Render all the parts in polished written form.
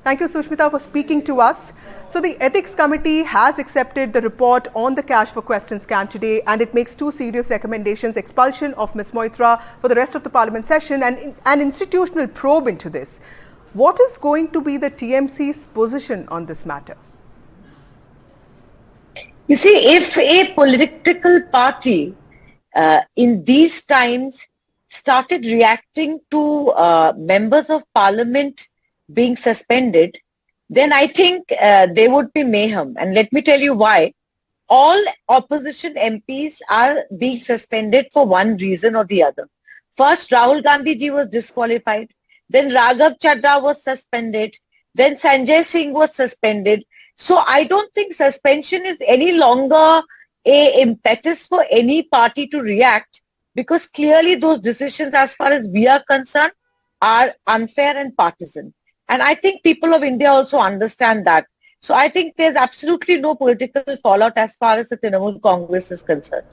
Thank you, Sushmita, for speaking to us. So the Ethics Committee has accepted the report on the Cash for Questions scam today, and it makes two serious recommendations: expulsion of Ms. Moitra for the rest of the Parliament session and an institutional probe into this. What is going to be the TMC's position on this matter? You see, if a political party in these times started reacting to members of Parliament being suspended, then I think there would be mayhem. And let me tell you why. All opposition MPs are being suspended for one reason or the other. First, Rahul Gandhi ji was disqualified. Then Raghav Chadha was suspended. Then Sanjay Singh was suspended. So I don't think suspension is any longer a impetus for any party to react, because clearly those decisions, as far as we are concerned, are unfair and partisan. And I think people of India also understand that. So I think there's absolutely no political fallout as far as the Trinamool Congress is concerned.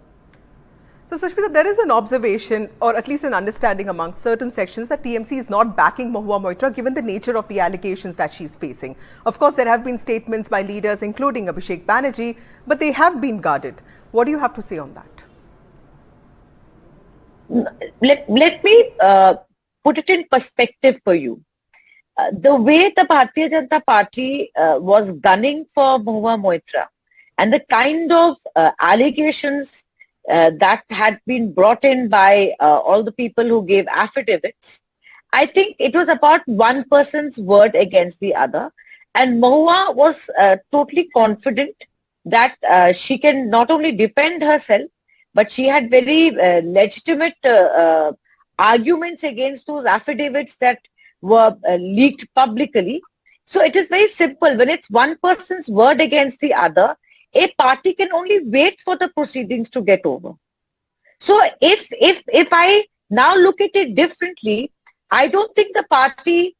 So, Sushmita, there is an observation, or at least an understanding among certain sections, that TMC is not backing Mahua Moitra given the nature of the allegations that she's facing. Of course, there have been statements by leaders, including Abhishek Banerjee, but they have been guarded. What do you have to say on that? Let me put it in perspective for you. The way the Bharatiya Janata Party was gunning for Mahua Moitra and the kind of allegations that had been brought in by all the people who gave affidavits, I think it was about one person's word against the other. And Mahua was totally confident that she can not only defend herself, but she had very legitimate arguments against those affidavits that were leaked publicly. So it is very simple. When it's one person's word against the other, a party can only wait for the proceedings to get over. So if I now look at it differently, I don't think the party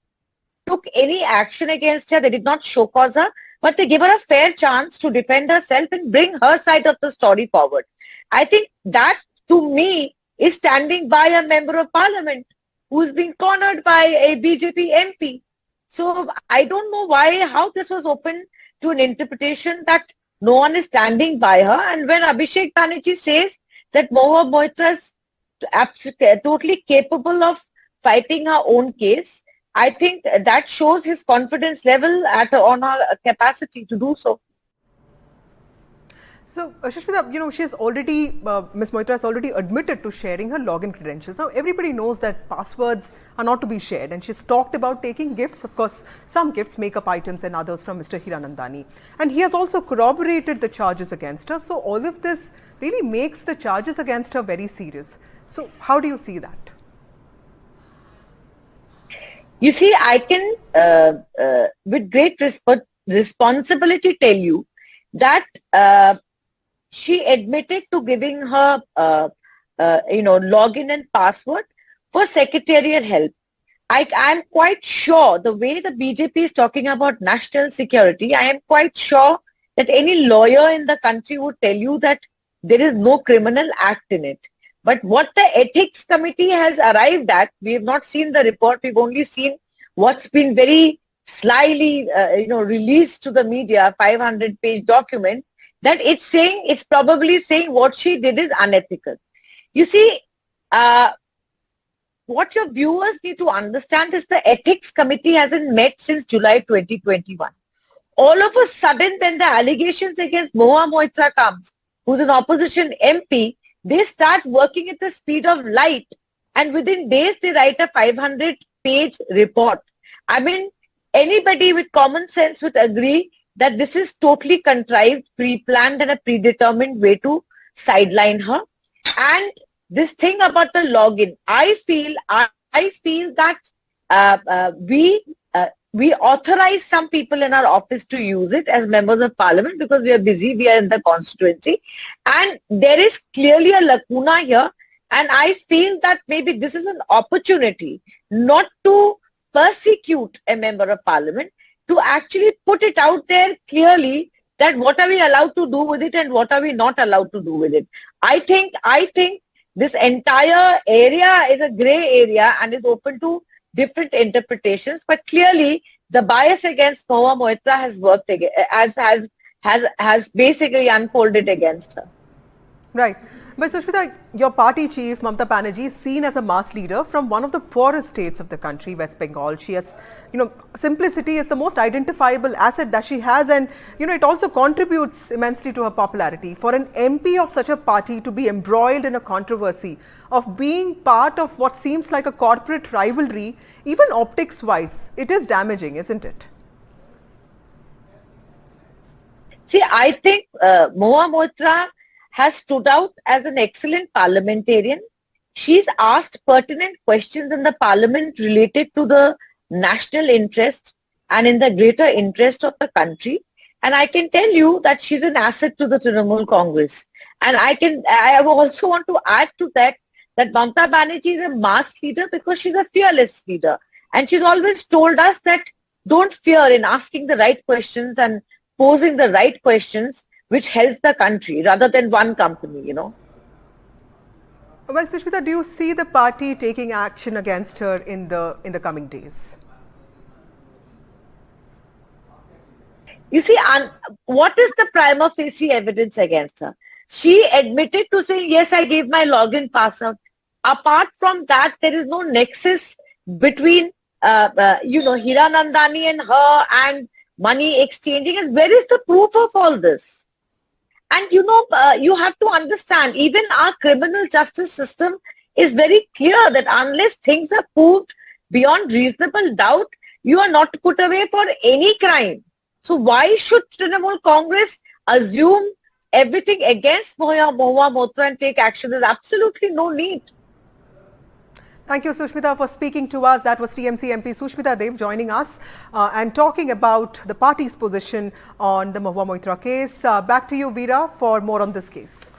took any action against her. They did not show cause her, but they gave her a fair chance to defend herself and bring her side of the story forward. I think that, to me, is standing by a member of parliament who's being cornered by a BJP MP. So I don't know how this was open to an interpretation that no one is standing by her. And when Abhishek Banerjee says that Mahua Moitra is totally capable of fighting her own case, I think that shows his confidence level on her capacity to do so. So, Sushmita, she's already, Ms. Moitra has already admitted to sharing her login credentials. Now, everybody knows that passwords are not to be shared, and she's talked about taking gifts. Of course, some gifts, makeup items and others from Mr. Hiranandani. And he has also corroborated the charges against her. So, all of this really makes the charges against her very serious. So, how do you see that? You see, I can, with great responsibility, tell you that she admitted to giving her, login and password for secretarial help. I am quite sure the way the BJP is talking about national security, I am quite sure that any lawyer in the country would tell you that there is no criminal act in it. But what the Ethics Committee has arrived at, we have not seen the report, we've only seen what's been very slyly, released to the media, 500-page document, that it's probably saying what she did is unethical. You see, what your viewers need to understand is the Ethics Committee hasn't met since July 2021. All of a sudden, when the allegations against Mahua Moitra comes, who's an opposition MP, they start working at the speed of light, and within days they write a 500-page report. I mean, anybody with common sense would agree that this is totally contrived, pre-planned and a predetermined way to sideline her. And this thing about the login, I feel that we authorize some people in our office to use it as members of parliament because we are busy, we are in the constituency. And there is clearly a lacuna here. And I feel that maybe this is an opportunity not to persecute a member of parliament, to actually put it out there clearly that what are we allowed to do with it and what are we not allowed to do with it. I think this entire area is a grey area and is open to different interpretations, but clearly the bias against Mahua Moitra has worked has basically unfolded against her. Right. But Sushmita, your party chief, Mamata Banerjee, is seen as a mass leader from one of the poorest states of the country, West Bengal. She has, simplicity is the most identifiable asset that she has, and, it also contributes immensely to her popularity. For an MP of such a party to be embroiled in a controversy of being part of what seems like a corporate rivalry, even optics-wise, it is damaging, isn't it? See, I think Mahua Moitra has stood out as an excellent parliamentarian. She's asked pertinent questions in the parliament related to the national interest and in the greater interest of the country. And I can tell you that she's an asset to the Trinamool Congress. And I also want to add to that Mamata Banerjee is a mass leader because she's a fearless leader. And she's always told us that don't fear in asking the right questions and posing the right questions, which helps the country rather than one company, Well, Sushmita, do you see the party taking action against her in the coming days? You see, what is the prima facie evidence against her? She admitted to saying, yes, I gave my login password. Apart from that, there is no nexus between, Hiranandani and her and money exchanging. Where is the proof of all this? And you have to understand, even our criminal justice system is very clear that unless things are proved beyond reasonable doubt, you are not put away for any crime. So why should Trinamool Congress assume everything against Mahua Moitra and take action? There's absolutely no need. Thank you, Sushmita, for speaking to us. That was TMC MP Sushmita Dev joining us and talking about the party's position on the Mahua Moitra case. Back to you, Veera, for more on this case.